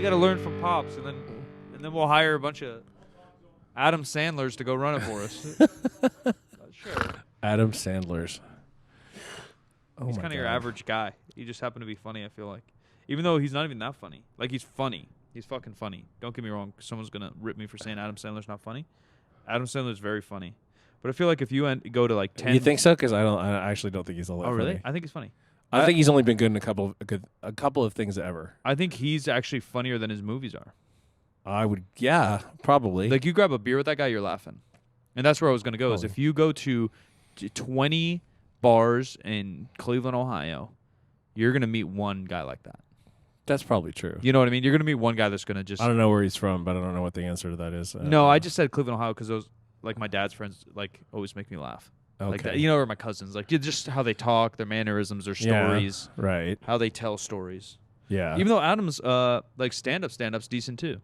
got to learn from Pops, and then we'll hire a bunch of Adam Sandlers to go run it for us. Sure. Adam Sandler's. Oh He's my kind of God. your average guy. You just happen to be funny, I feel like. Even though he's not even that funny. Like, he's funny. He's fucking funny. Don't get me wrong. Someone's going to rip me for saying Adam Sandler's not funny. Adam Sandler's very funny. But I feel like if you go to like 10... You think so? Because I actually don't think he's all that funny. Oh, really? I think he's funny. I think he's only been good in a couple of things ever. I think he's actually funnier than his movies are. Yeah, probably. Like, you grab a beer with that guy, you're laughing. And that's where I was going to go, is if you go to 20 bars in Cleveland, Ohio, you're going to meet one guy like that. That's probably true. You know what I mean? You're going to meet one guy that's going to just... I don't know where he's from, but I don't know what the answer to that is. No, I just said Cleveland, Ohio, because those, like, my dad's friends, like, always make me laugh. Okay. Like that. You know, or my cousins. Like, just how they talk, their mannerisms, their stories. Yeah, right. How they tell stories. Yeah. Even though Adam's, like, stand-up's decent, too.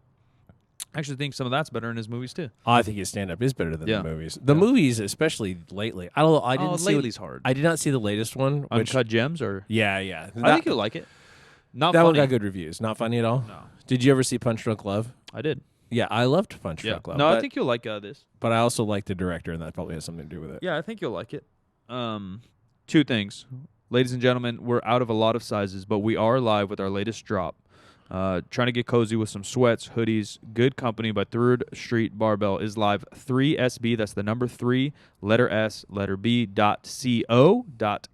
I actually think some of that's better in his movies, too. I think his stand-up is better than the movies. The movies, especially lately. I didn't see... lately's hard. I did not see the latest one. Uncut Gems, or... Yeah. I think you'll like it. Not that funny. one got good reviews. Not funny at all? No. Did you ever see Punch Drunk Love? I did. Yeah, I loved Punch Drunk Love. No, I think you'll like this. But I also like the director, and that probably has something to do with it. Yeah, I think you'll like it. Two things. Ladies and gentlemen, we're out of a lot of sizes, but we are live with our latest drop. Trying to get cozy with some sweats, hoodies. Good Company by 3rd Street Barbell is live. 3SB, that's the number 3, letter S, letter B,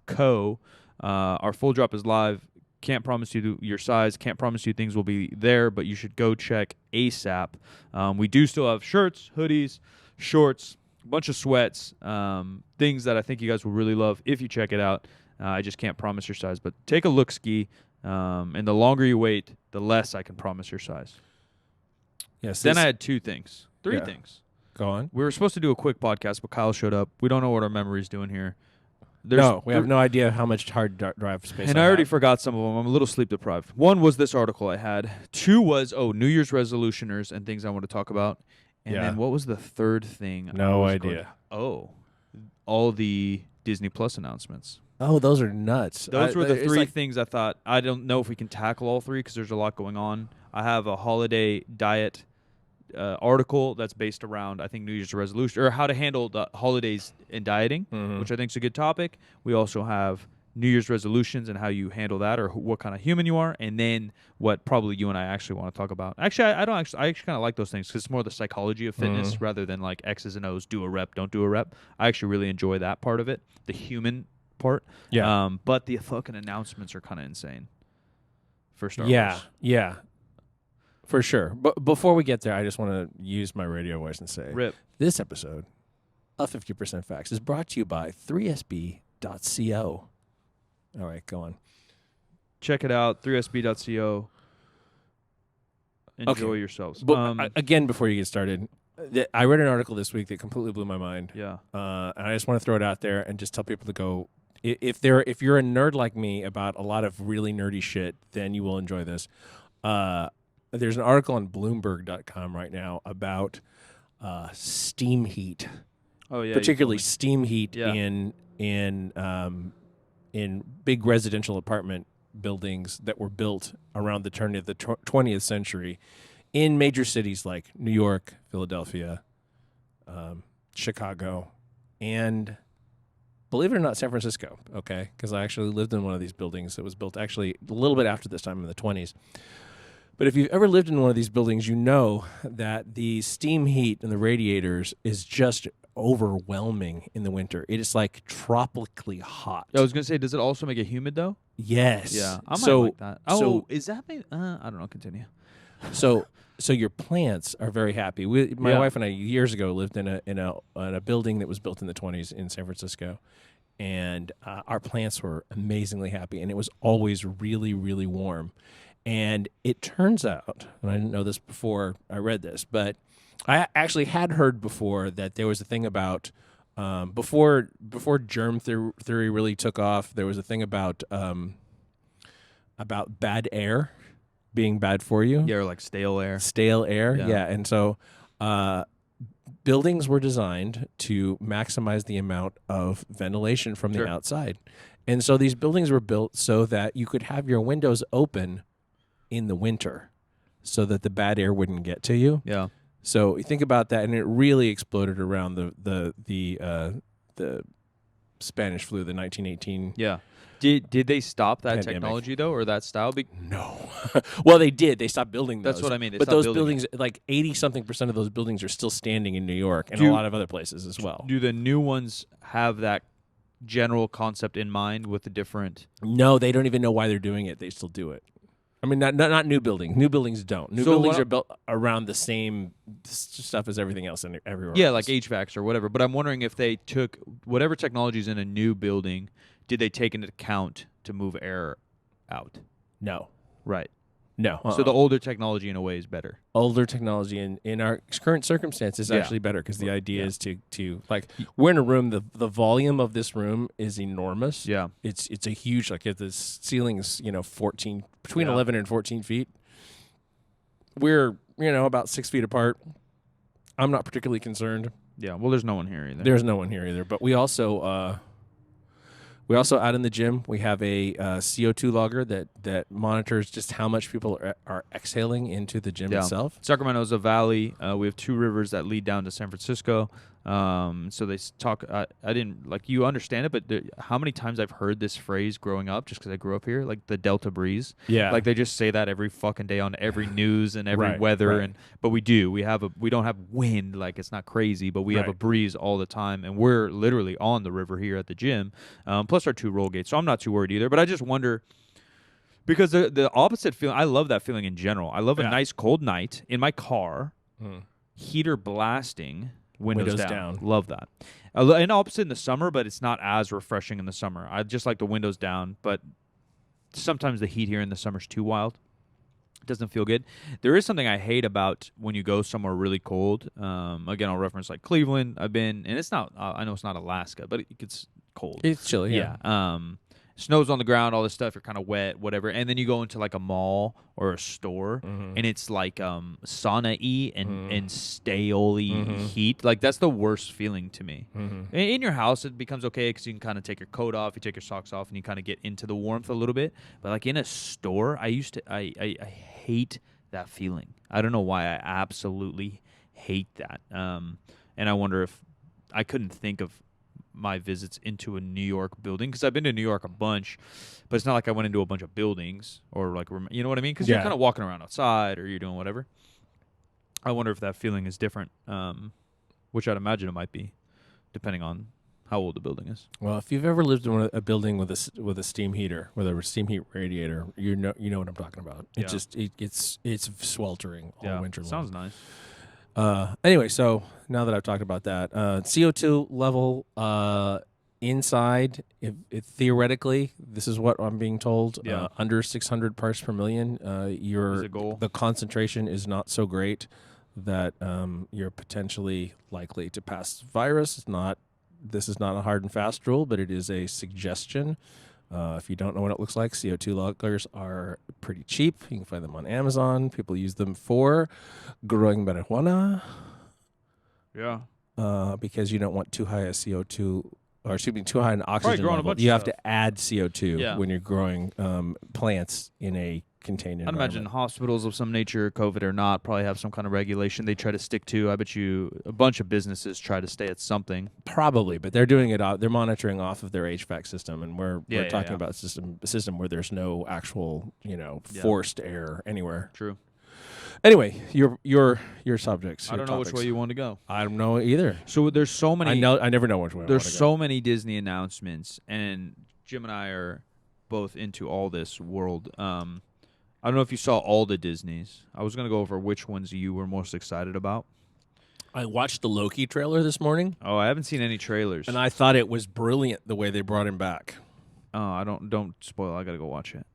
.co. Our full drop is live. Can't promise you your size. Can't promise you things will be there, but you should go check ASAP. We do still have shirts, hoodies, shorts, a bunch of sweats, things that I think you guys will really love if you check it out. I just can't promise your size, but take a look, Ski. And the longer you wait, the less I can promise your size. Yes. Then I had three things. Go on. We were supposed to do a quick podcast, but Kyle showed up. We don't know what our memory's doing here. We have no idea how much hard drive space. And I already forgot some of them. I'm a little sleep deprived. One was this article I had. Two was, New Year's resolutioners and things I want to talk about. And then what was the third thing? No idea. All the Disney Plus announcements. Oh, those are nuts. Those were the three things I thought. I don't know if we can tackle all three because there's a lot going on. I have a holiday diet article that's based around, I think, New Year's resolution or how to handle the holidays in dieting, which I think is a good topic. We also have New Year's resolutions and how you handle that, or what kind of human you are, and then what probably you and I actually want to talk about. Actually, I actually kind of like those things because it's more the psychology of fitness rather than like X's and O's, do a rep, don't do a rep. I actually really enjoy that part of it, the human part. Yeah. But the fucking announcements are kind of insane for Star Wars. Yeah. For sure. But before we get there, I just want to use my radio voice and say, Rip. This episode of 50% Facts is brought to you by 3sb.co. All right, go on. Check it out, 3sb.co. Enjoy yourselves. But again, before you get started, I read an article this week that completely blew my mind. Yeah. And I just want to throw it out there and just tell people to go. If you're a nerd like me about a lot of really nerdy shit, then you will enjoy this. There's an article on Bloomberg.com right now about steam heat. Oh yeah, particularly steam heat in big residential apartment buildings that were built around the turn of the 20th century in major cities like New York, Philadelphia, Chicago, and believe it or not, San Francisco. Okay, because I actually lived in one of these buildings that was built actually a little bit after this time in the 20s. But if you've ever lived in one of these buildings, you know that the steam heat in the radiators is just overwhelming in the winter. It is like tropically hot. I was going to say, does it also make it humid, though? Yes. Yeah, I might like that. Is that maybe? I don't know. Continue. So your plants are very happy. My wife and I years ago lived in a building that was built in the 20s in San Francisco, and our plants were amazingly happy, and it was always really, really warm. And it turns out, and I didn't know this before I read this, but I actually had heard before that there was a thing about before germ theory really took off. There was a thing about bad air being bad for you. Yeah, or like stale air. Stale air, yeah. And so buildings were designed to maximize the amount of ventilation from the outside. And so these buildings were built so that you could have your windows open in the winter. so that the bad air wouldn't get to you. Yeah. So you think about that, and it really exploded around the Spanish flu, the 1918. Yeah. Did they stop that Pandemic. technology though, or that style? No. Well, they did. They stopped building those. That's what I mean. They but stopped those building buildings, like 80-something% of those buildings, are still standing in New York and Do- a lot of other places as well. Do the new ones have that general concept in mind with the different? No, they don't even know why they're doing it. They still do it. I mean, not new buildings. New buildings don't. New So buildings what- are built around the same stuff as everything else and everywhere. Yeah, else. like HVACs or whatever. But I'm wondering if they took whatever technology's in a new building, did they take into account to move air out? No. Right. No. So the older technology in a way is better. older technology in our current circumstances is Yeah. actually better because the idea is to like we're in a room. The volume of this room is enormous. Yeah. It's a huge, like, if the ceiling's 14 between Yeah. 11 and 14 feet. We're about 6 feet apart. I'm not particularly concerned. Yeah. Well, there's no one here either. There's no one here either. But we also out in the gym, we have a CO2 logger that monitors just how much people are exhaling into the gym Yeah. itself. Sacramento's a valley. We have 2 rivers that lead down to San Francisco. So they talk. I didn't like you understand it, but how many times I've heard this phrase growing up, just because I grew up here, like the Delta breeze. Yeah. Like they just say that every fucking day on every news and every Right, weather, right. but we do. We don't have wind, like it's not crazy, but we have a Right. breeze all the time, and we're literally on the river here at the gym. Plus our 2 roll gates, so I'm not too worried either. But I just wonder. Because the opposite feeling, I love that feeling in general. I love a Yeah. nice cold night in my car, Mm. heater blasting, windows Windows down. down. Love that. And opposite in the summer, but it's not as refreshing in the summer. I just like the windows down, but sometimes the heat here in the summer is too wild. It doesn't feel good. There is something I hate about when you go somewhere really cold. Again, I'll reference like Cleveland. I've been, and it's not, I know it's not Alaska, but it gets cold. It's chilly. Yeah. Snow's on the ground, all this stuff. You're kind of wet, whatever. And then you go into like a mall or a store, and it's like sauna-y and stale-y heat. Like that's the worst feeling to me. In your house, it becomes okay because you can kind of take your coat off, you take your socks off, and you kind of get into the warmth a little bit. But like in a store, I hate that feeling. I don't know why. I absolutely hate that. And I wonder if I couldn't think of my visits into a New York building because I've been to New York a bunch, but it's not like I went into a bunch of buildings or like, you know what I mean? Because you're kind of walking around outside or you're doing whatever. I wonder if that feeling is different, which I'd imagine it might be, depending on how old the building is. Well, if you've ever lived in a building with a steam heater, with a steam heat radiator, you know what I'm talking about. Yeah. It just it's sweltering all winter long. Sounds nice. Anyway, so now that I've talked about that, CO2 level inside, if theoretically, this is what I'm being told, Yeah. under 600 parts per million, Is a goal. the concentration is not so great that you're potentially likely to pass virus. This is not a hard and fast rule, but it is a suggestion. If you don't know what it looks like, CO2 loggers are pretty cheap. You can find them on Amazon. People use them for growing marijuana Yeah. because you don't want too high a CO2, or excuse me, too high an oxygen growing a level. bunch You of have stuff. to add CO2 Yeah. when you're growing plants in a contained I'd environment. imagine hospitals of some nature, COVID or not, probably have some kind of regulation they try to stick to. I bet you a bunch of businesses try to stay at something. Probably, but they're doing it. They're monitoring off of their HVAC system, and we're Yeah, talking yeah. about a system where there's no actual, Yeah. forced air anywhere. True. Anyway, your subjects. I your don't know which topics. way you want to go. I don't know either. So there's so many. I never know which way. There's I wanna go. so many Disney announcements, and Jim and I are both into all this world. I don't know if you saw all the Disneys. I was gonna go over which ones you were most excited about. I watched the Loki trailer this morning, Oh, I haven't seen any trailers. and I thought it was brilliant the way they brought him back. I don't spoil. I gotta go watch it.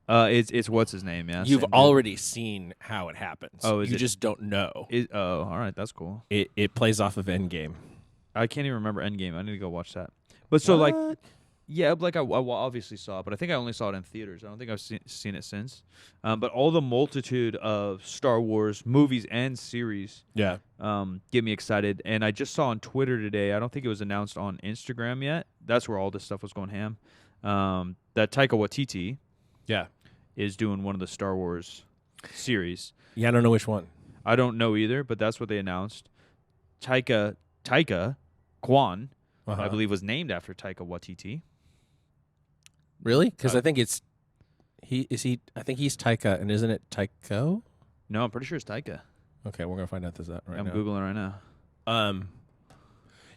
It's what's his name? Yeah, You've same dude. already seen how it happens. Oh, is you it- just don't know. All right, that's cool. It plays off of Endgame. I can't even remember Endgame. I need to go watch that. But so like, yeah, like I obviously saw it, but I think I only saw it in theaters. I don't think I've seen it since. But all the multitude of Star Wars movies and series Yeah. get me excited. And I just saw on Twitter today, I don't think it was announced on Instagram yet. That's where all this stuff was going ham. That Taika Waititi Yeah. is doing one of the Star Wars series. Yeah, I don't know which one. I don't know either, but that's what they announced. Taika Kwan, I believe, was named after Taika Waititi. Really? Because I think it's I think he's Taika, and isn't it Taiko? No, I'm pretty sure it's Taika. Okay, we're gonna find out this right now. I'm googling right now.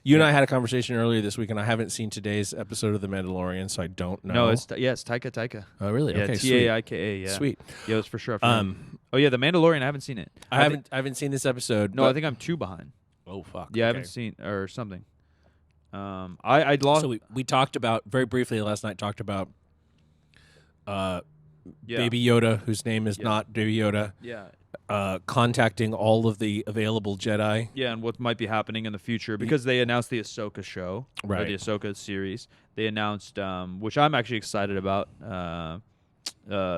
You and I had a conversation earlier this week, and I haven't seen today's episode of The Mandalorian, so I don't know. No, it's Taika. Oh, really? Yeah, okay, Taika. Yeah, sweet. Yeah, it was for sure. Oh yeah, The Mandalorian. I haven't seen it. I haven't seen this episode. No, I think I'm 2 behind. Oh fuck. Yeah, I haven't seen or something. I lost. So we talked about very briefly last night. Talked about Baby Yoda, whose name is not Baby Yoda. Yeah. Contacting all of the available Jedi. Yeah, and what might be happening in the future, because they announced the Ahsoka show, right? Or the Ahsoka series. They announced, which I'm actually excited about, the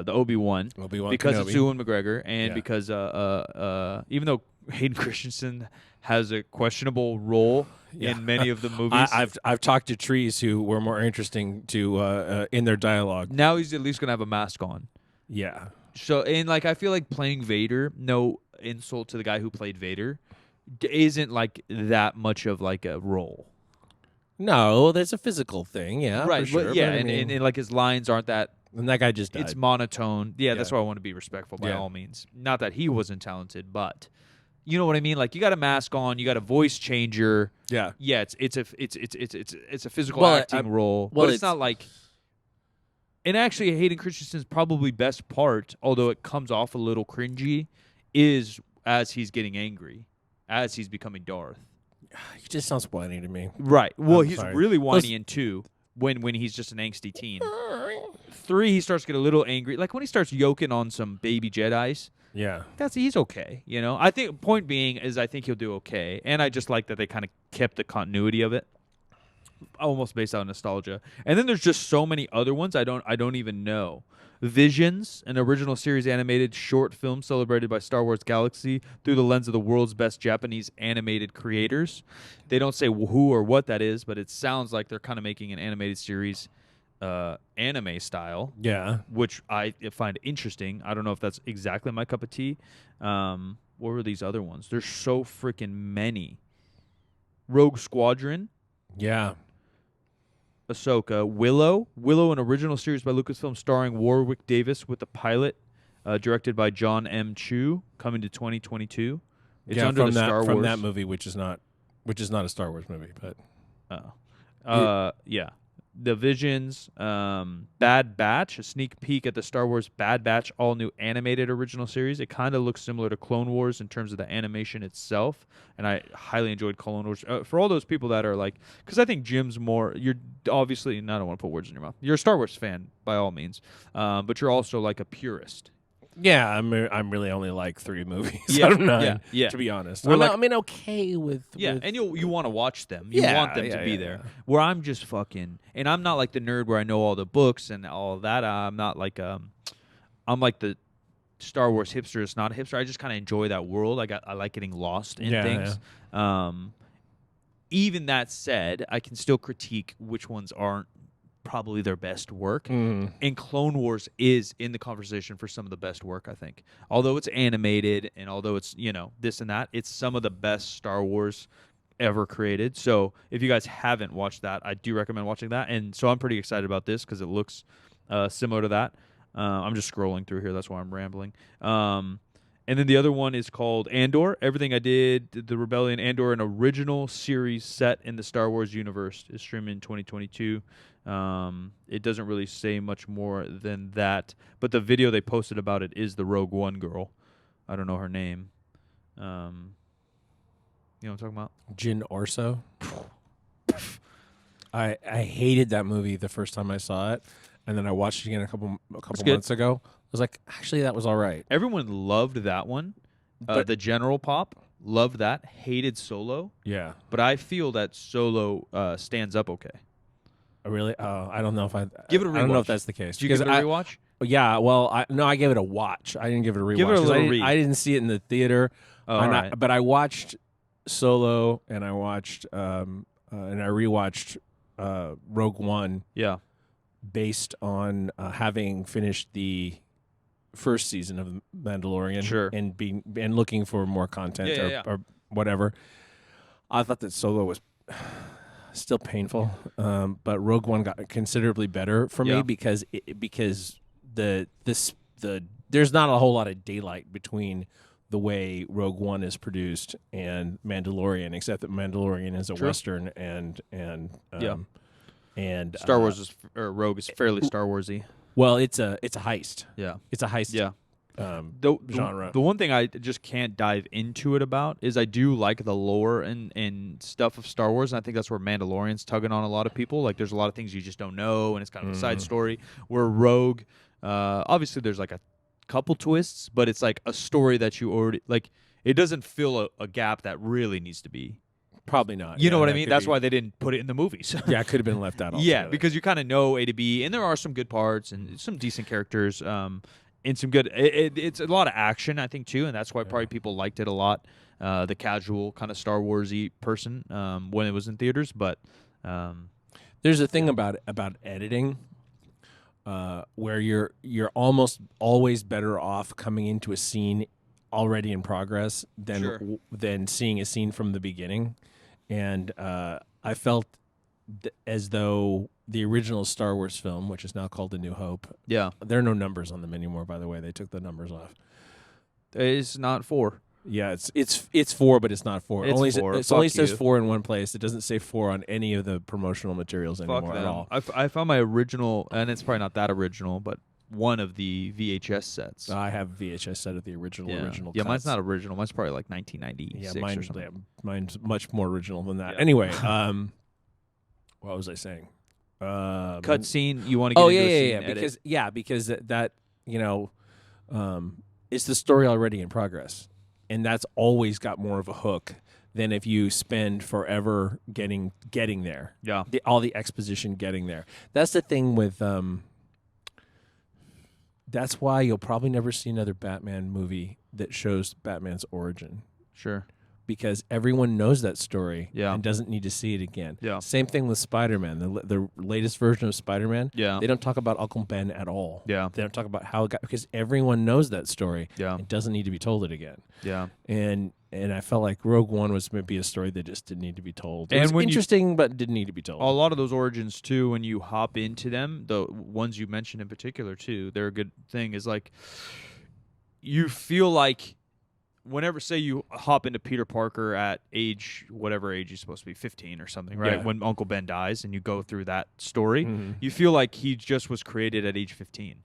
Obi-Wan because Kenobi. it's Ewan McGregor, and because even though Hayden Christensen has a questionable role in many of the movies, I've talked to trees who were more interesting to in their dialogue. Now he's at least gonna have a mask on. Yeah. So, and like, I feel like playing Vader, no insult to the guy who played Vader, isn't like that much of like a role. No, there's a physical thing, yeah, right? For sure, but, yeah, but, and like his lines aren't that. And that guy just died. It's monotone. Yeah, that's why I want to be respectful by all means. Not that he wasn't talented, but you know what I mean. Like, you got a mask on, you got a voice changer. Yeah, yeah. It's a physical acting role, but it's not like. And actually, Hayden Christensen's probably best part, although it comes off a little cringy, is as he's getting angry, as he's becoming Darth. He just sounds whiny to me. Right. Well, he's sorry. really whiny in 2 when he's just an angsty teen. 3, he starts to get a little angry. Like when he starts yoking on some baby Jedis. Yeah. He's okay. You know, I think point being is I think he'll do okay. And I just like that they kind of kept the continuity of it. Almost based on nostalgia. And then there's just so many other ones I don't even know. Visions, an original series animated short film celebrated by Star Wars Galaxy through the lens of the world's best Japanese animated creators. They don't say who or what that is, but it sounds like they're kind of making an animated series anime style. Yeah. Which I find interesting. I don't know if that's exactly my cup of tea. What were these other ones? There's so freaking many. Rogue Squadron. Yeah. Ahsoka, Willow, an original series by Lucasfilm starring Warwick Davis with the pilot directed by John M. Chu, coming to 2022. It's under the Star Wars. From that movie, which is not a Star Wars movie, but yeah. The Visions, Bad Batch, a sneak peek at the Star Wars Bad Batch all-new animated original series. It kind of looks similar to Clone Wars in terms of the animation itself, and I highly enjoyed Clone Wars. For all those people that are like, because I think Jim's more, you're obviously, and I don't want to put words in your mouth, you're a Star Wars fan by all means, but you're also like a purist. Yeah, I'm really only like 3 movies out of 9, to be honest. Okay with... Yeah, and you want to watch them. You want them to be there. Where I'm just fucking... And I'm not like the nerd where I know all the books and all that. I'm not like... I'm like the Star Wars hipster. It's not a hipster. I just kind of enjoy that world. I like getting lost in things. Yeah. Even that said, I can still critique which ones aren't probably their best work. And Clone Wars is in the conversation for some of the best work, I think. Although it's animated and although it's, this and that, it's some of the best Star Wars ever created. So if you guys haven't watched that, I do recommend watching that. And so I'm pretty excited about this because it looks similar to that. I'm just scrolling through here. That's why I'm rambling. And then the other one is called Andor. Everything I Did, The Rebellion, Andor, an original series set in the Star Wars universe, is streaming in 2022. It doesn't really say much more than that, but the video they posted about it is the Rogue One girl. I don't know her name. You know what I'm talking about? Jyn Erso. I hated that movie the first time I saw it, and then I watched it again a couple months ago. I was like, actually, that was all right. Everyone loved that one. The General Pop loved that. Hated Solo. Yeah, but I feel that Solo stands up okay. Really? I don't know if I give it a rewatch. I don't know if that's the case. Did you give it a rewatch? Yeah. Well, I gave it a watch. I didn't give it a rewatch. Give it a little read. I didn't see it in the theater. Right. But I watched Solo and I watched and I rewatched Rogue One. Yeah. Based on having finished the first season of Mandalorian, Sure. and looking for more content or whatever. I thought that Solo was still painful, but Rogue One got considerably better for me because there's not a whole lot of daylight between the way Rogue One is produced and Mandalorian, except that Mandalorian is a Western and Star Wars Rogue is fairly Star Warsy. Well, it's a heist. Yeah, it's a heist. Yeah. Genre. The one thing I just can't dive into it about is I do like the lore and stuff of Star Wars, and I think that's where Mandalorian's tugging on a lot of people. Like, there's a lot of things you just don't know, and it's kind of a side story. Where Rogue, obviously, there's like a couple twists, but it's like a story that you already like. It doesn't fill a gap that really needs to be. Probably not. You know what I mean? That's why they didn't put it in the movies. Yeah, it could have been left out altogether. Yeah, because you kind of know A to B, and there are some good parts and some decent characters, and some good. It's a lot of action, I think, too, and that's why probably people liked it a lot. The casual kind of Star Warsy person when it was in theaters, but there's a thing about editing. Where you're almost always better off coming into a scene already in progress than seeing a scene from the beginning, and I felt as though the original Star Wars film, which is now called A New Hope, there are no numbers on them anymore. By the way, they took the numbers off. It's not 4. Yeah, it's 4, but it's not 4. It's 4. It only says 4 in one place. It doesn't say 4 on any of the promotional materials anymore at all. I found my original, and it's probably not that original, but one of the VHS sets. I have a VHS set of the original Yeah, cuts. mine's not original. Mine's probably like 1996 or something. Yeah, mine's much more original than that. Yeah. Anyway, what was I saying? Cut scene. You want to get into a scene edit. Because that it's the story already in progress. And that's always got more of a hook than if you spend forever getting there. Yeah. All the exposition getting there. That's the thing with that's why you'll probably never see another Batman movie that shows Batman's origin. Sure. Because everyone knows that story and doesn't need to see it again. Yeah. Same thing with Spider-Man. The latest version of Spider-Man, they don't talk about Uncle Ben at all. Yeah. They don't talk about how it got, because everyone knows that story. Yeah. It doesn't need to be told it again. Yeah. And I felt like Rogue One was maybe a story that just didn't need to be told. It and was interesting, but didn't need to be told. A lot of those origins, too, when you hop into them, the ones you mentioned in particular, too, they're a good thing, is like you feel like whenever, say, you hop into Peter Parker at whatever age he's supposed to be, 15 or something, right? Yeah. When Uncle Ben dies and you go through that story, you feel like he just was created at age 15.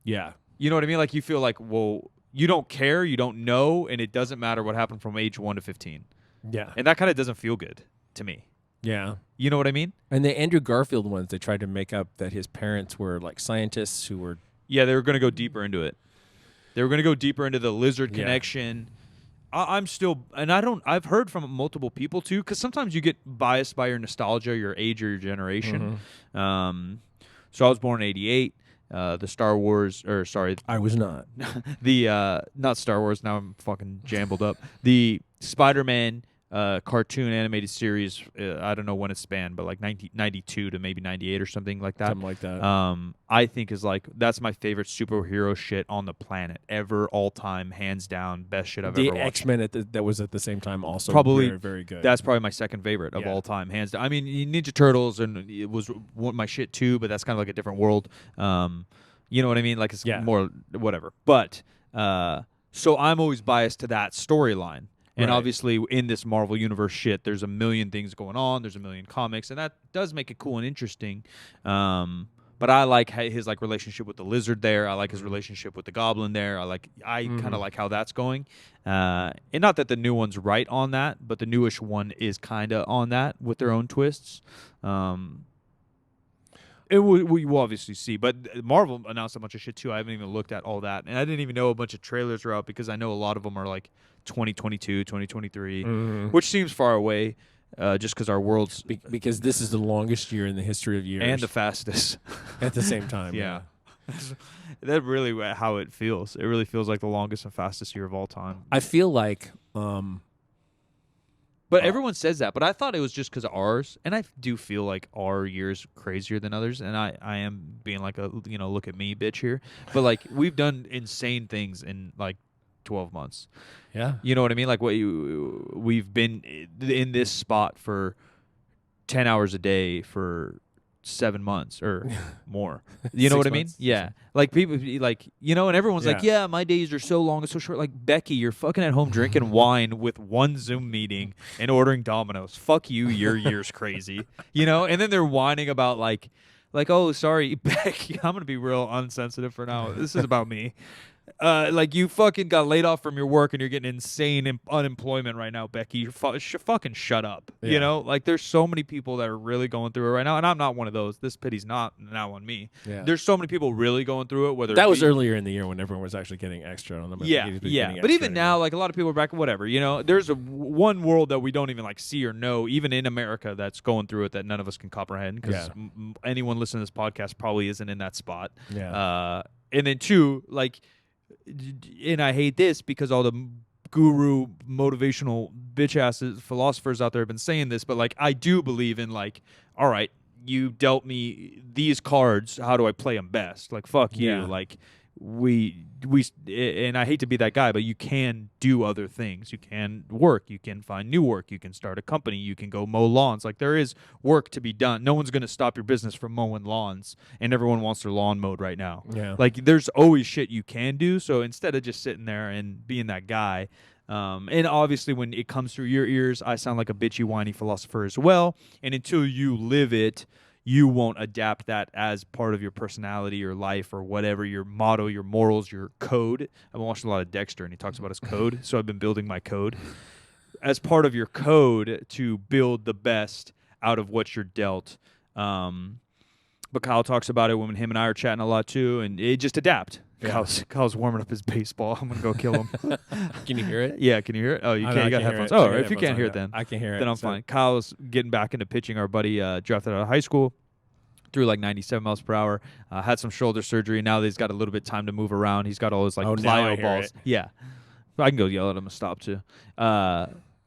Yeah. You know what I mean? Like, you feel like, well, you don't care, you don't know, and it doesn't matter what happened from age 1 to 15. Yeah. And that kind of doesn't feel good to me. Yeah. You know what I mean? And the Andrew Garfield ones, they tried to make up that his parents were like scientists who were... Yeah, they were going to go deeper into it. They were going to go deeper into the lizard connection. I'm still, and I've heard from multiple people too, because sometimes you get biased by your nostalgia, your age, or your generation. So I was born in '88. The Star Wars, or sorry, I was not. Not Star Wars. Now I'm fucking jambled up. The Spider-Man cartoon animated series. I don't know when it spanned, but like 1992 to maybe 98 or something like that. Something like that. I think is like, that's my favorite superhero shit on the planet ever, all time, hands down, best shit I've ever watched. The X-Men that was at the same time also probably very, very good. That's probably my second favorite of all time, hands down. I mean, Ninja Turtles and it was my shit too, but that's kind of like a different world. You know what I mean? Like, it's more whatever. But so I'm always biased to that storyline. And obviously, in this Marvel Universe shit, there's a million things going on. There's a million comics, and that does make it cool and interesting. But I like his like relationship with the lizard there. I like his relationship with the goblin there. I kind of like how that's going. And not that the new one's right on that, but the newish one is kind of on that with their own twists. We will obviously see, but Marvel announced a bunch of shit too. I haven't even looked at all that, and I didn't even know a bunch of trailers were out because I know a lot of them are like 2022, 2023, which seems far away, just because our world's because this is the longest year in the history of years and the fastest at the same time. Yeah. That's really how it feels. It really feels like the longest and fastest year of all time. I feel like But everyone says that. But I thought it was just because of ours, and I do feel like our year's crazier than others. And I am being like a look at me bitch here. But like we've done insane things in like 12 months. Yeah, you know what I mean. Like we've been in this spot for 10 hours a day for 7 months or more. You know what I mean? Yeah. Like people like, and everyone's like, yeah, my days are so long and so short. Like, Becky, you're fucking at home drinking wine with one Zoom meeting and ordering Domino's. Fuck you, your year's crazy. And then they're whining about like, oh, sorry, Becky, I'm going to be real unsensitive for now. This is about me. Like you fucking got laid off from your work and you're getting insane unemployment right now, Becky. You fucking shut up. Yeah. Like there's so many people that are really going through it right now, and I'm not one of those. This pity's not now on me. Yeah. There's so many people really going through it. Whether that was earlier in the year when everyone was actually getting extra on them. Yeah. But even now, like a lot of people are back. Whatever. There's one world that we don't even like see or know, even in America, that's going through it that none of us can comprehend because anyone listening to this podcast probably isn't in that spot. Yeah. And then two, like. And I hate this because all the guru motivational bitch asses philosophers out there have been saying this, but like I do believe in like, all right, you dealt me these cards, how do I play them best? Like fuck you. Like we and I hate to be that guy, but you can do other things. You can work, you can find new work, you can start a company, you can go mow lawns. Like there is work to be done. No one's going to stop your business from mowing lawns, and everyone wants their lawn mowed right now. Yeah. Like there's always shit you can do. So instead of just sitting there and being that guy, and obviously when it comes through your ears, I sound like a bitchy, whiny philosopher as well. And until you live it, you won't adapt that as part of your personality, your life, or whatever, your motto, your morals, your code. I've been watching a lot of Dexter, and he talks about his code, so I've been building my code. As part of your code to build the best out of what you're dealt. But Kyle talks about it when him and I are chatting a lot too, and it just adapt. Yeah. Kyle's warming up his baseball. I'm going to go kill him. Can you hear it? Yeah, can you hear it? Oh, you can't. You got headphones. Oh, if you can't hear it, then I can hear it. Then I'm fine. Kyle's getting back into pitching. Our buddy drafted out of high school, threw like 97 miles per hour, had some shoulder surgery. Now that he's got a little bit of time to move around. He's got all his like plyo balls. Yeah. I can go yell at him to stop too.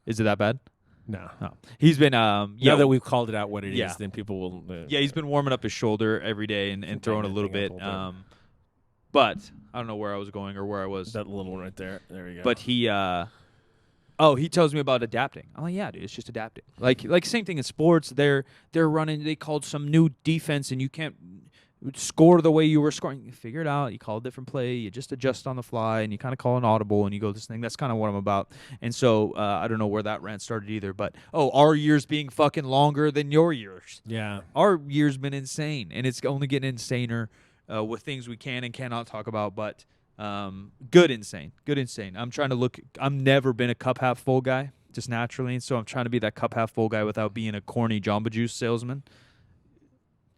Is it that bad? No. He's been now that we've called it out what it is, then people will he's been warming up his shoulder every day and throwing a little bit. But I don't know where I was going or where I was. That little one right there. There you go. But he he tells me about adapting. I'm like, yeah, dude, it's just adapting. Like same thing in sports. They're running. They called some new defense, and you can't score the way you were scoring. You figure it out. You call a different play. You just adjust on the fly, and you kind of call an audible, and you go this thing. That's kind of what I'm about. And so I don't know where that rant started either. But our years being fucking longer than your years. Yeah, our year's been insane, and it's only getting insaner with things we can and cannot talk about. But good insane. I've never been a cup half full guy, just naturally. And so I'm trying to be that cup half full guy without being a corny Jamba Juice salesman.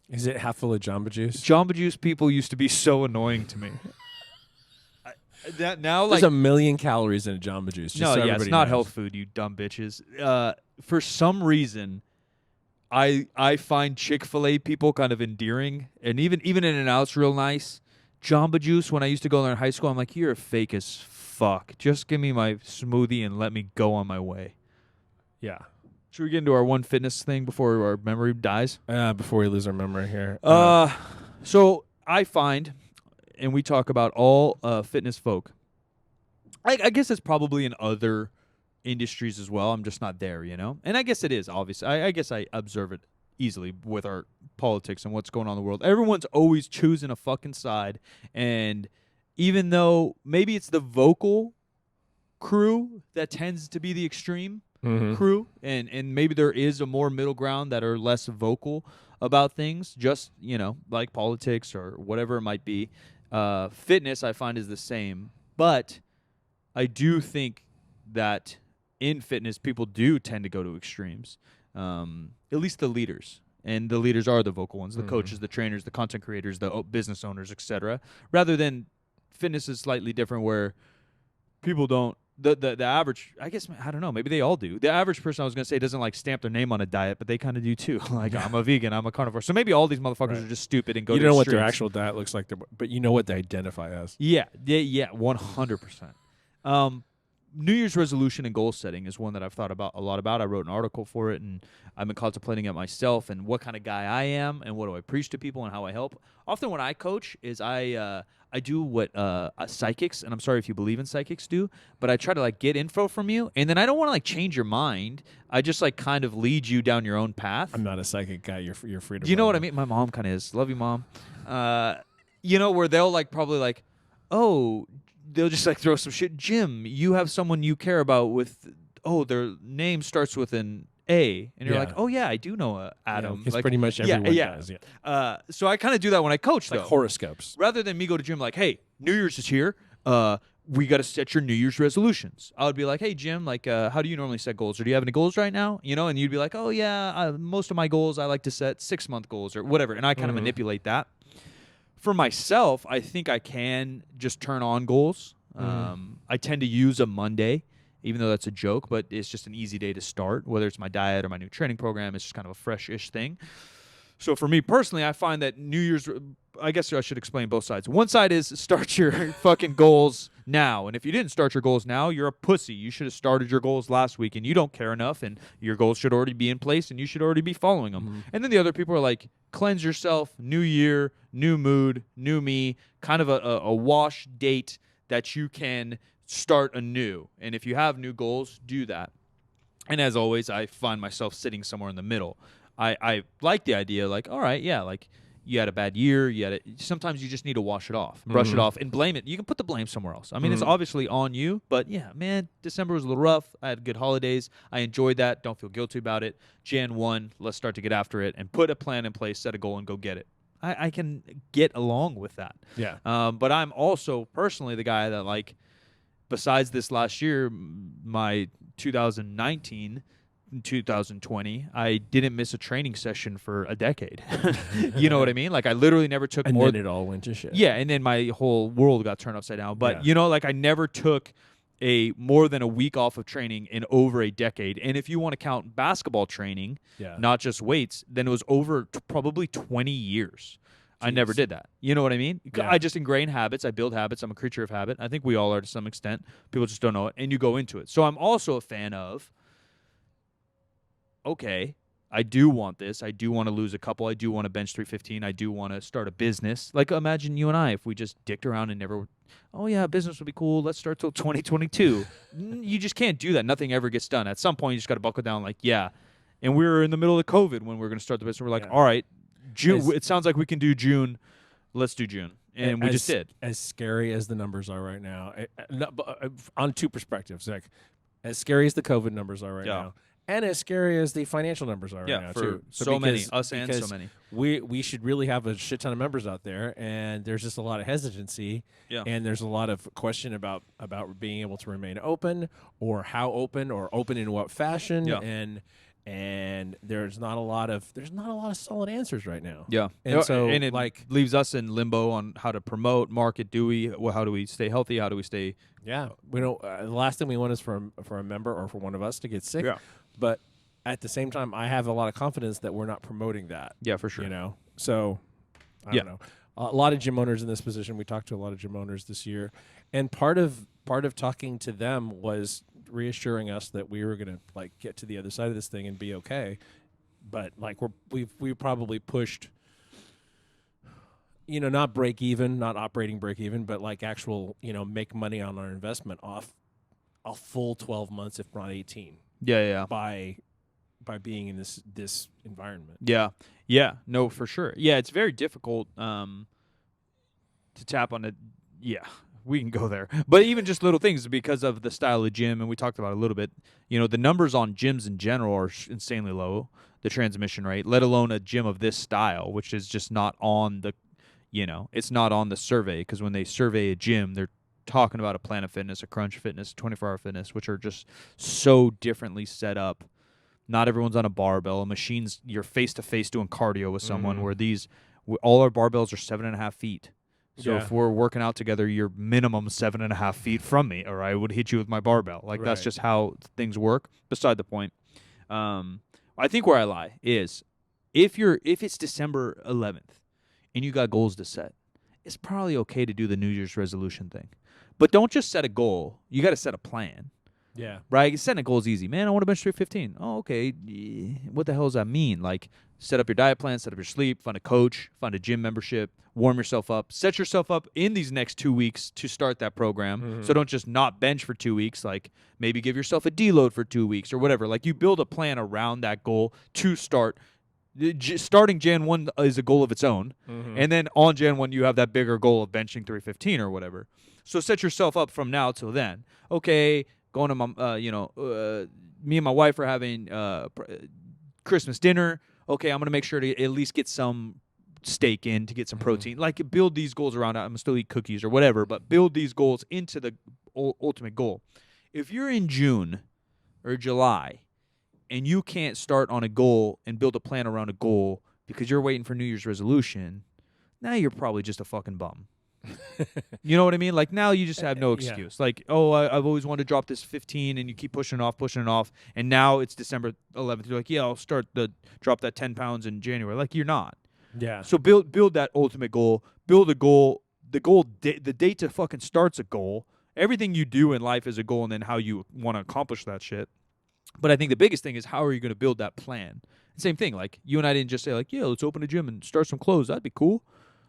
Is it half full of Jamba Juice? Jamba Juice people used to be so annoying to me. There's a million calories in a Jamba Juice. Just so it's not health food, you dumb bitches. For some reason, I find Chick-fil-A people kind of endearing, and even In-N-Out's real nice. Jamba Juice, when I used to go there in high school, I'm like, you're fake as fuck. Just give me my smoothie and let me go on my way. Yeah. Should we get into our one fitness thing before our memory dies? Before we lose our memory here. So I find, and we talk about all fitness folk. I guess it's probably in other industries as well. I'm just not there, And I guess it is, obviously. I guess I observe it easily with our politics and what's going on in the world. Everyone's always choosing a fucking side. And even though maybe it's the vocal crew that tends to be the extreme, crew, and maybe there is a more middle ground that are less vocal about things, just like politics or whatever it might be. Fitness I find is the same, but I do think that in fitness people do tend to go to extremes, at least the leaders, and the leaders are the vocal ones, the coaches, the trainers, the content creators, the business owners, etc. Rather than fitness is slightly different where people don't. The average, I guess, I don't know, maybe they all do. The average person, I was going to say, doesn't like stamp their name on a diet, but they kind of do too. Like, I'm a vegan, I'm a carnivore. So maybe all these motherfuckers are just stupid and go to You don't know what extremes. their actual diet looks like, but you know what they identify as. Yeah, 100%. New Year's resolution and goal setting is one that I've thought about a lot about. I wrote an article for it, and I've been contemplating it myself and what kind of guy I am and what do I preach to people and how I help. Often when I coach is I do what psychics, and I'm sorry if you believe in psychics do, but I try to like get info from you, and then I don't want to like change your mind. I just like kind of lead you down your own path. I'm not a psychic guy. You're free to. Do you know what I mean? My mom kind of is. Love you, Mom. Where they'll like probably like, oh. They'll just like throw some shit. Jim, you have someone you care about with, their name starts with an A. And you're like, oh, yeah, I do know Adam. It's like, pretty much everyone does. Yeah. So I kind of do that when I coach, like though. Horoscopes. Rather than me go to Jim like, hey, New Year's is here. We got to set your New Year's resolutions. I would be like, hey, Jim, like, how do you normally set goals? Or do you have any goals right now? And you'd be like, oh, yeah, most of my goals, I like to set 6-month goals or whatever. And I kind of manipulate that. For myself, I think I can just turn on goals. I tend to use a Monday, even though that's a joke, but it's just an easy day to start, whether it's my diet or my new training program. It's just kind of a fresh-ish thing. So for me personally, I find that New Year's, I guess I should explain both sides. One side is start your fucking goals now. And if you didn't start your goals now, you're a pussy. You should have started your goals last week, and you don't care enough, and your goals should already be in place, and you should already be following them. And then the other people are like, cleanse yourself, new year, new mood, new me, kind of a wash date that you can start anew. And if you have new goals, do that. And as always, I find myself sitting somewhere in the middle. I like the idea, like, all right, yeah, like you had a bad year, sometimes you just need to wash it off, brush it off, and blame it. You can put the blame somewhere else. I mean, it's obviously on you, but yeah, man, December was a little rough. I had good holidays. I enjoyed that. Don't feel guilty about it. Jan 1, let's start to get after it and put a plan in place, set a goal, and go get it. I can get along with that. Yeah. But I'm also personally the guy that, like, besides this last year, my 2019, 2020, I didn't miss a training session for a decade. You know what I mean? Like, I literally never took and more. And then it all went to shit. Yeah, and then my whole world got turned upside down. But, I never took more than a week off of training in over a decade. And if you want to count basketball training, not just weights, then it was over probably 20 years. Jeez. I never did that. You know what I mean? Yeah. I just ingrain habits. I build habits. I'm a creature of habit. I think we all are to some extent. People just don't know it. And you go into it. So I'm also a fan of, okay, I do want this. I do want to lose a couple. I do want to bench 315. I do want to start a business. Like, imagine you and I, if we just dicked around and never, business would be cool. Let's start till 2022. You just can't do that. Nothing ever gets done. At some point, you just got to buckle down like, yeah. And we were in the middle of COVID when we were going to start the business. We're like, all right, June. It sounds like we can do June. Let's do June. And we just did. As scary as the numbers are right now, on two perspectives, like as scary as the COVID numbers are right now, and as scary as the financial numbers are right now, too. So many, us and so many. We should really have a shit ton of members out there, and there's just a lot of hesitancy, and there's a lot of question about being able to remain open, or how open, or open in what fashion, and there's not a lot of solid answers right now. Yeah, and it leaves us in limbo on how to promote, market. How do we stay healthy? How do we stay? Yeah, we don't. The last thing we want is for a member or for one of us to get sick. Yeah. But at the same time, I have a lot of confidence that we're not promoting that. Yeah, for sure. So I don't know. A lot of gym owners in this position. We talked to a lot of gym owners this year, and part of talking to them was reassuring us that we were going to get to the other side of this thing and be okay. But we probably pushed, not break even, not operating break even, but actual, make money on our investment off a full 12 months, if not 18. Yeah. By being in this environment. Yeah. No, for sure. Yeah, it's very difficult to tap on it. Yeah, we can go there. But even just little things because of the style of gym, and we talked about it a little bit. The numbers on gyms in general are insanely low. The transmission rate, let alone a gym of this style, which is just not on the, it's not on the survey. Because when they survey a gym, they're talking about a Planet Fitness, a Crunch Fitness, 24-Hour Fitness, which are just so differently set up. Not everyone's on a barbell. Machines, you're face-to-face doing cardio with someone where all our barbells are 7.5 feet. So if we're working out together, you're minimum 7.5 feet from me, or I would hit you with my barbell. That's just how things work. Beside the point. I think where I lie is if it's December 11th and you got goals to set, it's probably okay to do the New Year's resolution thing. But don't just set a goal. You got to set a plan. Yeah. Right? Setting a goal is easy. Man, I want to bench 315. Oh, okay. What the hell does that mean? Like, set up your diet plan, set up your sleep, find a coach, find a gym membership, warm yourself up, set yourself up in these next 2 weeks to start that program. Mm-hmm. So don't just not bench for 2 weeks. Like, maybe give yourself a deload for 2 weeks or whatever. Like, you build a plan around that goal to start. Starting Jan 1 is a goal of its own. Mm-hmm. And then on Jan 1, you have that bigger goal of benching 315 or whatever. So set yourself up from now till then. Okay, going to my, me and my wife are having Christmas dinner. Okay, I'm going to make sure to at least get some steak in to get some protein. Like, build these goals around it. I'm going to still eat cookies or whatever, but build these goals into the ultimate goal. If you're in June or July and you can't start on a goal and build a plan around a goal because you're waiting for New Year's resolution, now you're probably just a fucking bum. You know what I mean? Like, now you just have no excuse. Like, oh, I've always wanted to drop this 15, and you keep pushing it off, and now it's December 11th. You're like, yeah, I'll drop that 10 pounds in January. Like, you're not. Yeah. So build that ultimate goal. Build a goal. The date to fucking start's a goal. Everything you do in life is a goal, and then how you want to accomplish that shit. But I think the biggest thing is, how are you going to build that plan? Same thing. Like, you and I didn't just say, like, yeah, let's open a gym and start some clothes. That'd be cool.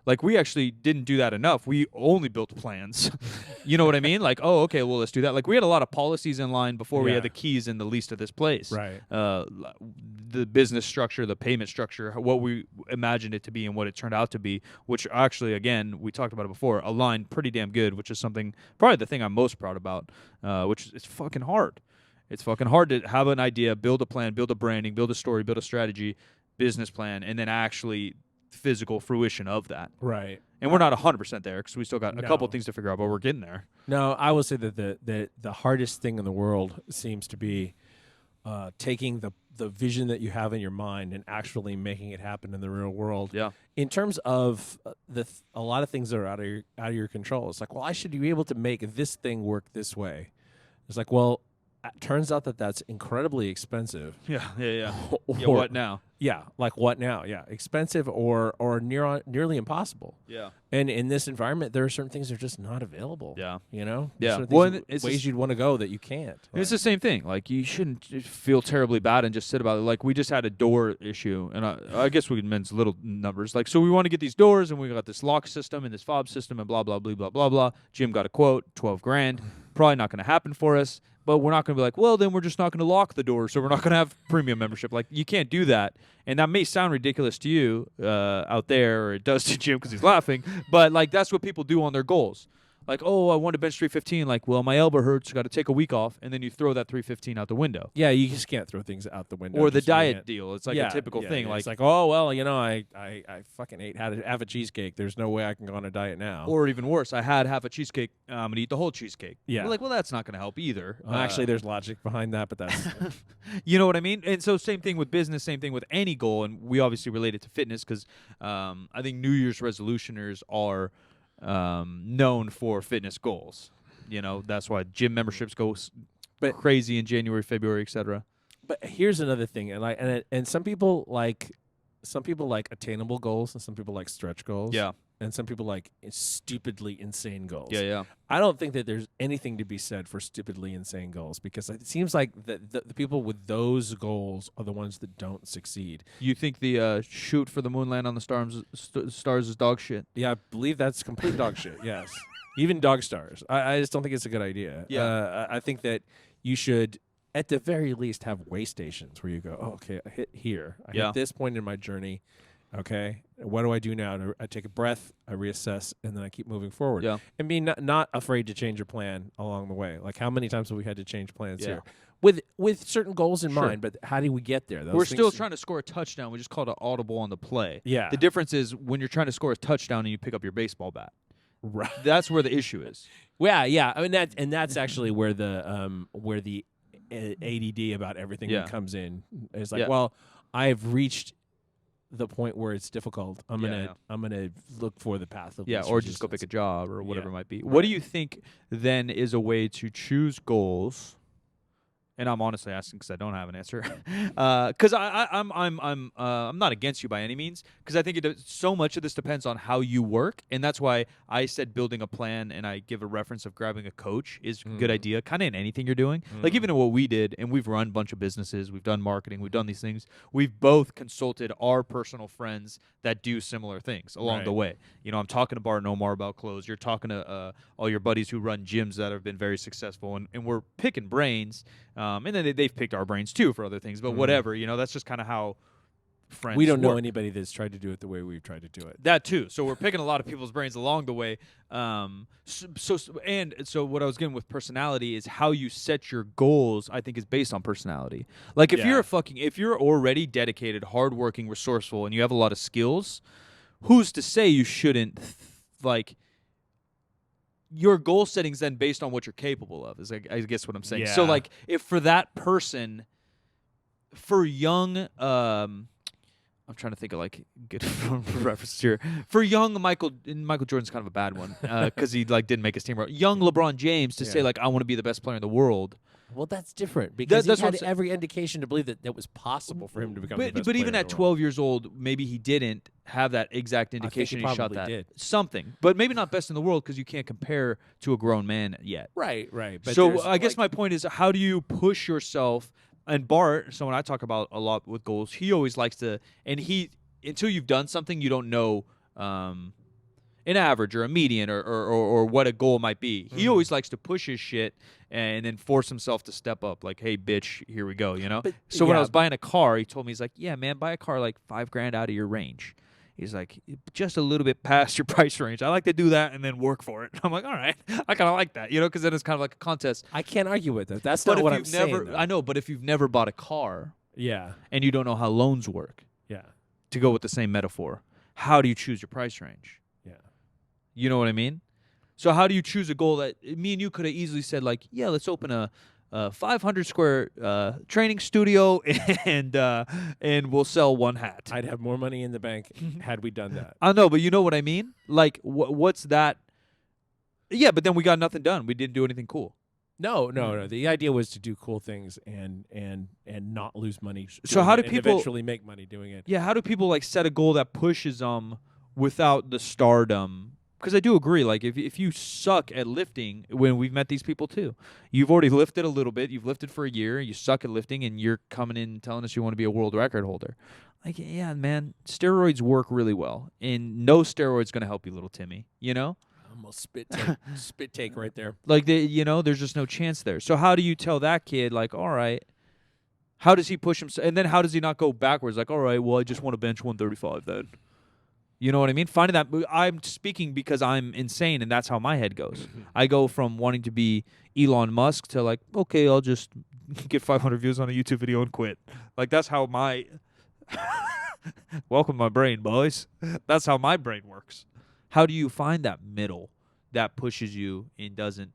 Like, we actually didn't do that enough. We only built plans. You know what I mean? Like, oh, okay, well, let's do that. Like, we had a lot of policies in line before we had the keys in the lease to this place. Right. The business structure, the payment structure, what we imagined it to be and what it turned out to be, which actually, again, we talked about it before, aligned pretty damn good, which is something, probably the thing I'm most proud about, which is fucking hard. It's fucking hard to have an idea, build a plan, build a branding, build a story, build a strategy, business plan, and then actually physical fruition of that. Right. And we're not 100% there because we still got a couple things to figure out, but we're getting there. No, I will say that the hardest thing in the world seems to be taking the vision that you have in your mind and actually making it happen in the real world. Yeah. In terms of a lot of things that are out of your control. It's like, well, I should be able to make this thing work this way. It's like, well, it turns out that's incredibly expensive. Yeah. Yeah, Or, what now? Yeah, like what now? Yeah, expensive or nearly impossible. Yeah. And in this environment, there are certain things that are just not available. Yeah. You know? Yeah. It's ways you'd want to go that you can't. It's the same thing. Like, you shouldn't feel terribly bad and just sit about it. Like, we just had a door issue, and I guess we can mention little numbers. Like, so we want to get these doors, and we got this lock system and this fob system and blah, blah, blah, blah, blah, blah. Jim got a quote, $12,000. Probably not going to happen for us. But we're not going to be like, well, then we're just not going to lock the door, so we're not going to have premium membership. Like, you can't do that. And that may sound ridiculous to you out there, or it does to Jim because he's laughing. But, like, that's what people do on their goals. Like, oh, I want to bench 315. Like, well, my elbow hurts. Got to take a week off. And then you throw that 315 out the window. Yeah, you just can't throw things out the window. Or the diet deal. It's like a typical thing. Like, it's like, oh, well, I fucking ate half a cheesecake. There's no way I can go on a diet now. Or even worse, I had half a cheesecake. I'm going to eat the whole cheesecake. Yeah. We're like, well, that's not going to help either. Well, actually, there's logic behind that, but that's... You know what I mean? And so same thing with business, same thing with any goal. And we obviously relate it to fitness because I think New Year's resolutioners are... known for fitness goals. You know, that's why gym memberships go crazy in January, February, etc. But here's another thing, and some people like attainable goals, and some people like stretch goals. Yeah. And some people like stupidly insane goals. Yeah. I don't think that there's anything to be said for stupidly insane goals because it seems like the people with those goals are the ones that don't succeed. You think the shoot for the moon, land on the stars is dog shit? Yeah, I believe that's complete dog shit, yes. Even dog stars. I just don't think it's a good idea. Yeah. I think that you should, at the very least, have way stations where you go, oh, okay, I hit here. I hit this point in my journey. Okay, what do I do now? I take a breath, I reassess, and then I keep moving forward. Yeah. And being not afraid to change your plan along the way. Like, how many times have we had to change plans here? With certain goals in mind, but how do we get there? We're still trying to score a touchdown. We just called it audible on the play. Yeah. The difference is when you're trying to score a touchdown and you pick up your baseball bat. Right. That's where the issue is. Yeah. I mean, that's actually where the ADD about everything comes in. It's like, well, I've reached the point where it's difficult. I'm gonna look for the path of least or just go pick a job or whatever it might be. What do you think then is a way to choose goals and I'm honestly asking because I don't have an answer. Because I'm not against you by any means. Because I think so much of this depends on how you work, and that's why I said building a plan, and I give a reference of grabbing a coach is a good idea. Kind of in anything you're doing, like even in what we did, and we've run a bunch of businesses, we've done marketing, we've done these things. We've both consulted our personal friends that do similar things along the way. You know, I'm talking to Bart and Omar about clothes. You're talking to all your buddies who run gyms that have been very successful, and we're picking brains. And then they've picked our brains too for other things, but whatever, you know, that's just kind of how friends We don't know work. anybody that's tried to do it the way we've tried to do it. That too. So we're picking a lot of people's brains along the way. So what I was getting with personality is how you set your goals. I think is based on personality. Like if you're already dedicated, hardworking, resourceful, and you have a lot of skills, who's to say you shouldn't your goal setting's then based on what you're capable of, is I guess what I'm saying. Yeah. So like if for that person, for young, I'm trying to think of like good references here. For young Michael Jordan's kind of a bad one because he like didn't make his team. Young LeBron James to say like I want to be the best player in the world. Well, that's different because That's he what had every indication to believe that it was possible for him to become the best But even player at in the 12 years old, maybe he didn't have that exact indication. he He shot probably that did. something, but maybe not best in the world because you can't compare to a grown man yet. Right. But So I guess my point is, how do you push yourself? And Bart, someone I talk about a lot with goals, he always likes to, and until you've done something, you don't know an average or a median or what a goal might be. He always likes to push his shit and then force himself to step up. Like, hey, bitch, here we go. You know. So when I was buying a car, he told me, he's like, yeah, man, buy a car like $5,000 out of your range. He's like, just a little bit past your price range. I like to do that and then work for it. I'm like, all right, I kind of like that, you know, because then it's kind of like a contest. I can't argue with that. That's not what I'm saying. Though. I know, but if you've never bought a car, yeah, and you don't know how loans work, yeah, to go with the same metaphor, how do you choose your price range? yeah, you know what I mean? So how do you choose a goal that me and you could have easily said like, yeah, let's open a 500 square training studio and we'll sell one hat. I'd have more money in the bank had we done that. I know, but you know what I mean? Like, what's that? Yeah, but then we got nothing done. We didn't do anything cool. No. The idea was to do cool things and not lose money. So how do and people eventually make money doing it? Yeah, how do people like set a goal that pushes them without the stardom? Because I do agree, like if you suck at lifting, when we've met these people too, you've already lifted a little bit, you've lifted for a year, you suck at lifting, and you're coming in telling us you want to be a world record holder. Like, yeah, man, steroids work really well, and no steroid's going to help you, little Timmy. You know, Almost spit take right there. like there's just no chance there. So how do you tell that kid, like, all right, how does he push himself, and then how does he not go backwards? Like, all right, well, I just want to bench 135 then. You know what I mean? Finding that, I'm speaking because I'm insane, and that's how my head goes. I go from wanting to be Elon Musk to like, okay, I'll just get 500 views on a YouTube video and quit. Like, that's how my welcome to my brain, boys. That's how my brain works. How do you find that middle that pushes you and doesn't?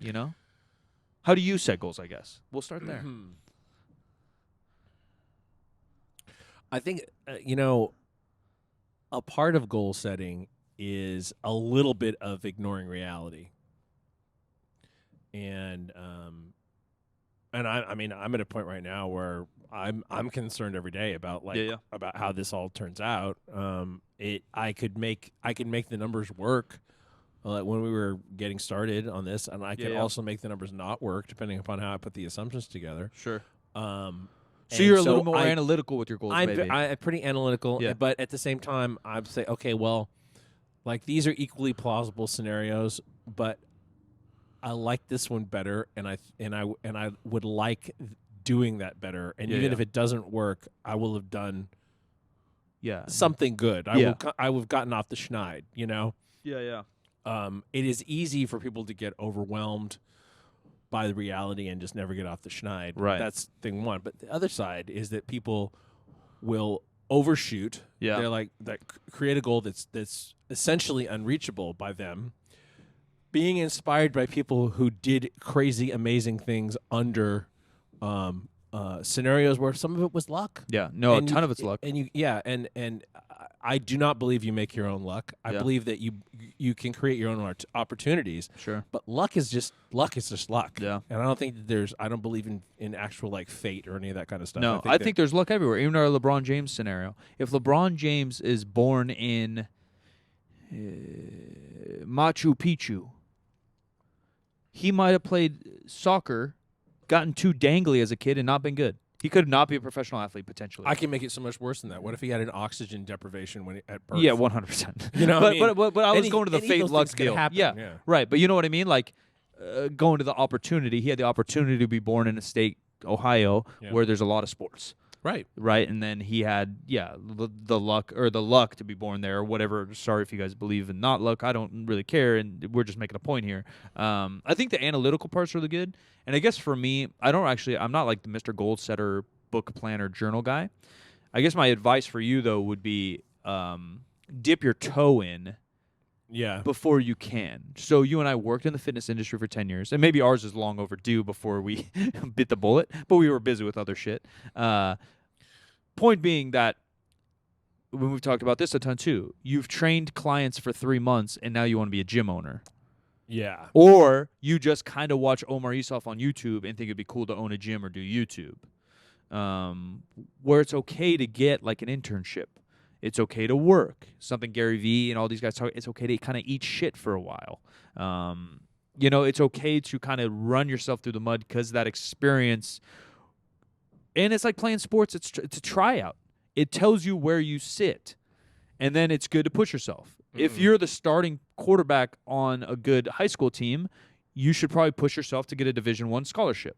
You know? How do you set goals? I guess we'll start there. I think, a part of goal setting is a little bit of ignoring reality. And I mean, I'm at a point right now where I'm concerned every day about about how this all turns out. I could make the numbers work when we were getting started on this, and I could also make the numbers not work depending upon how I put the assumptions together. Sure. So you're a little more I, analytical with your goals, maybe. I'm pretty analytical, but at the same time, I'd say, okay, well, like these are equally plausible scenarios, but I like this one better, and I would like doing that better. And even if it doesn't work, I will have done something good. I will have gotten off the schneid, you know? Yeah. It is easy for people to get overwhelmed by the reality and just never get off the schneid. Right. That's thing one. But the other side is that people will overshoot. Yeah. They're like create a goal that's essentially unreachable by them, being inspired by people who did crazy, amazing things under scenarios where some of it was luck. Yeah. No, a ton of it's luck. And I do not believe you make your own luck. I believe that you can create your own opportunities. Sure. But luck is just luck. Yeah. And I don't think that I don't believe in actual like fate or any of that kind of stuff. No, I think there's luck everywhere. Even our LeBron James scenario. If LeBron James is born in Machu Picchu, he might have played soccer, gotten too dangly as a kid, and not been good. He could not be a professional athlete potentially. I can make it so much worse than that. What if he had an oxygen deprivation at birth? Yeah, 100%. You know, but I was going to the fate luck deal. Yeah, right. But you know what I mean? Like going to the opportunity. He had the opportunity to be born in a state, Ohio, where there's a lot of sports. Right. And then he had, the luck to be born there or whatever. Sorry if you guys believe in not luck. I don't really care, and we're just making a point here. I think the analytical part's really good. And I guess for me, I'm not like the Mr. Goldsetter book planner journal guy. I guess my advice for you, though, would be dip your toe in before you can. So you and I worked in the fitness industry for 10 years, and maybe ours is long overdue before we bit the bullet, but we were busy with other shit. Point being that when we've talked about this a ton too, you've trained clients for 3 months, and now you want to be a gym owner. Yeah. Or you just kind of watch Omar Isuf on YouTube and think it'd be cool to own a gym or do YouTube. Where it's okay to get like an internship. It's okay to work. Something Gary Vee and all these guys talk. It's okay to kind of eat shit for a while. It's okay to kind of run yourself through the mud because that experience. And it's like playing sports. It's a tryout. It tells you where you sit, and then it's good to push yourself. Mm-hmm. If you're the starting quarterback on a good high school team, you should probably push yourself to get a Division I scholarship.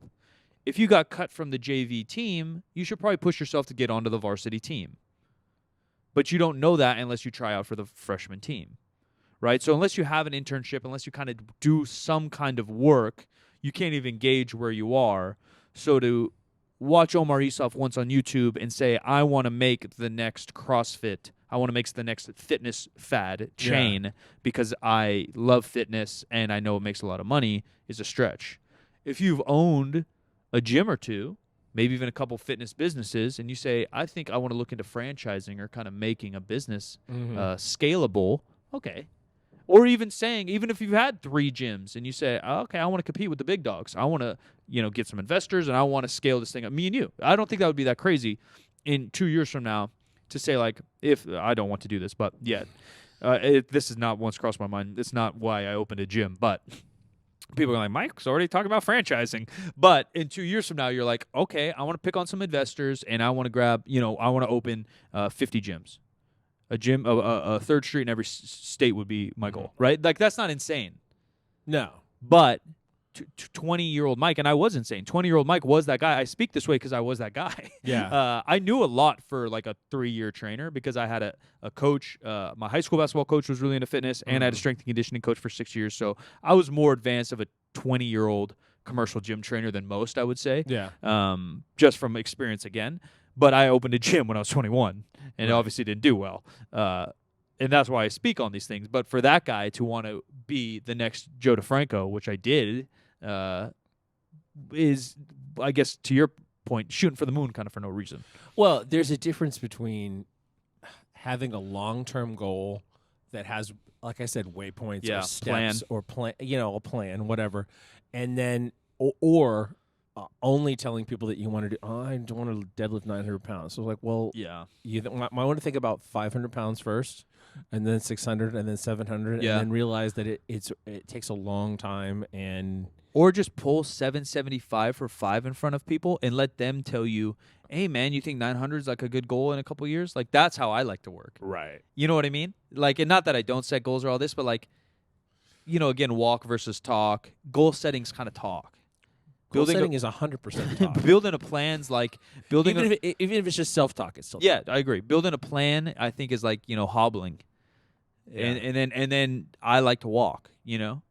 If you got cut from the JV team, you should probably push yourself to get onto the varsity team. But you don't know that unless you try out for the freshman team, right? So unless you have an internship, unless you kind of do some kind of work, you can't even gauge where you are. So to watch Omar Isuf once on YouTube and say, I want to make the next CrossFit, I want to make the next fitness fad chain because I love fitness and I know it makes a lot of money, is a stretch. If you've owned a gym or two, maybe even a couple fitness businesses, and you say, I think I want to look into franchising or kind of making a business scalable, okay. Or even saying, even if you've had 3 gyms and you say, okay, I want to compete with the big dogs. I want to, get some investors and I want to scale this thing up. Me and you. I don't think that would be that crazy in 2 years from now to say, like, if I don't want to do this, but yet. This is not once crossed my mind. It's not why I opened a gym, but people are like, Mike's already talking about franchising. But in 2 years from now, you're like, okay, I want to pick on some investors and I want to grab, I want to open 50 gyms. A gym, a third street in every state would be my goal, right? Like, that's not insane. No. But 20-year-old Mike, and I was insane. 20-year-old Mike was that guy. I speak this way because I was that guy. Yeah. I knew a lot for like a 3-year trainer because I had a coach. My high school basketball coach was really into fitness, and I had a strength and conditioning coach for 6 years. So I was more advanced of a 20-year-old commercial gym trainer than most, I would say. Yeah. Just from experience again. But I opened a gym when I was 21, and it obviously didn't do well. And that's why I speak on these things. But for that guy to want to be the next Joe DeFranco, which I did, is, I guess, to your point, shooting for the moon kind of for no reason. Well, there's a difference between having a long-term goal that has, like I said, waypoints or steps or a plan, whatever, and then or only telling people that you want to do, I don't want to deadlift 900 pounds. So like, well, you might want to think about 500 pounds first, and then 600, and then 700, and then realize that it takes a long time, or just pull 775 for 5 in front of people and let them tell you, hey man, you think 900 is like a good goal in a couple years? Like, that's how I like to work. Right. You know what I mean? Like, and not that I don't set goals or all this, but like, again, walk versus talk. Goal setting's kind of talk. Goal setting is 100% talk. Building a plan's like building. Even if it's just self-talk, it's still talk. Yeah, I agree. Building a plan, I think, is like hobbling, and then I like to walk.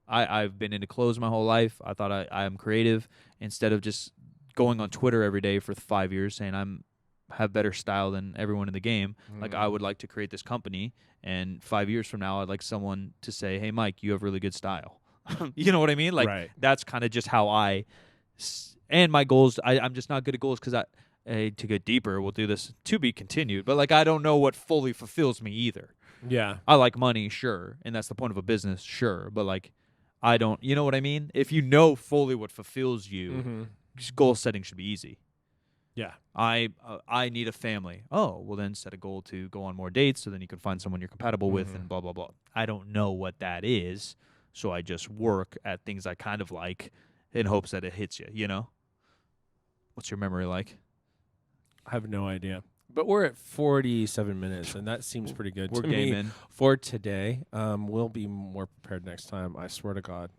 I've been into clothes my whole life. I thought I am creative instead of just going on Twitter every day for 5 years saying I'm have better style than everyone in the game. Like, I would like to create this company, and 5 years from now, I'd like someone to say, "Hey, Mike, you have really good style." You know what I mean? Like, that's kind of just how I. And my goals, I'm just not good at goals because to go deeper, we'll do this to be continued. But like, I don't know what fully fulfills me either. Yeah. I like money, sure, and that's the point of a business, sure. But like, I don't. You know what I mean? If you know fully what fulfills you, goal setting should be easy. Yeah. I need a family. Oh, well then set a goal to go on more dates so then you can find someone you're compatible with and blah, blah, blah. I don't know what that is, so I just work at things I kind of like in hopes that it hits you, you know? What's your memory like? I have no idea. But we're at 47 minutes, and that seems pretty good We're to me gaming. for today. We'll be more prepared next time, I swear to God.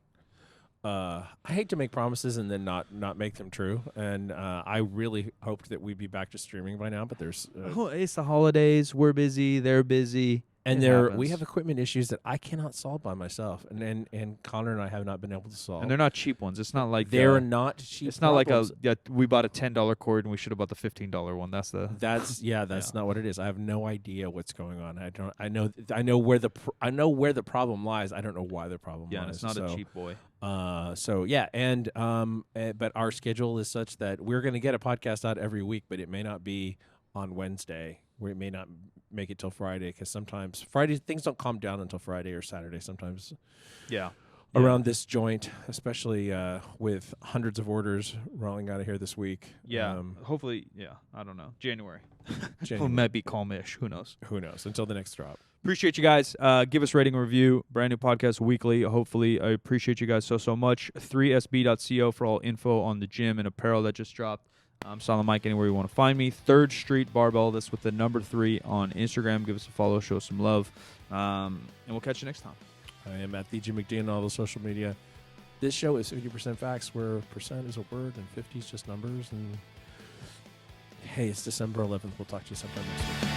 I hate to make promises and then not make them true, and I really hoped that we'd be back to streaming by now, but there's It's the holidays. We're busy. They're busy. and It we happens. have equipment issues that I cannot solve by myself, and Connor and I have not been able to solve. And they're not cheap ones. It's not like They're not cheap. It's not like problems. we bought a $10 cord and we should have bought the $15 one. That's the That's Yeah. not what it is. I have no idea what's going on. I know where the problem lies. I don't know why the problem lies. and it's not a cheap boy. But our schedule is such that we're going to get a podcast out every week, but it may not be on Wednesday. We may not make it till Friday because sometimes Friday things don't calm down until Friday or Saturday. Sometimes Yeah. around this joint, especially with hundreds of orders rolling out of here this week. Yeah. Hopefully, I don't know. January. January. It might be calm-ish. Who knows? Who knows? Until the next drop. Appreciate you guys. Give us rating and review. Brand new podcast weekly. Hopefully, I appreciate you guys so much. 3sb.co for all info on the gym and apparel that just dropped. I'm Silent Mike anywhere you want to find me. 3rd Street Barbell. That's with the number 3 on Instagram. Give us a follow. Show us some love. And we'll catch you next time. I am at the Jim McDonald on all the social media. This show is 50% facts, where percent is a word and 50 is just numbers. And hey, it's December 11th. We'll talk to you sometime next week.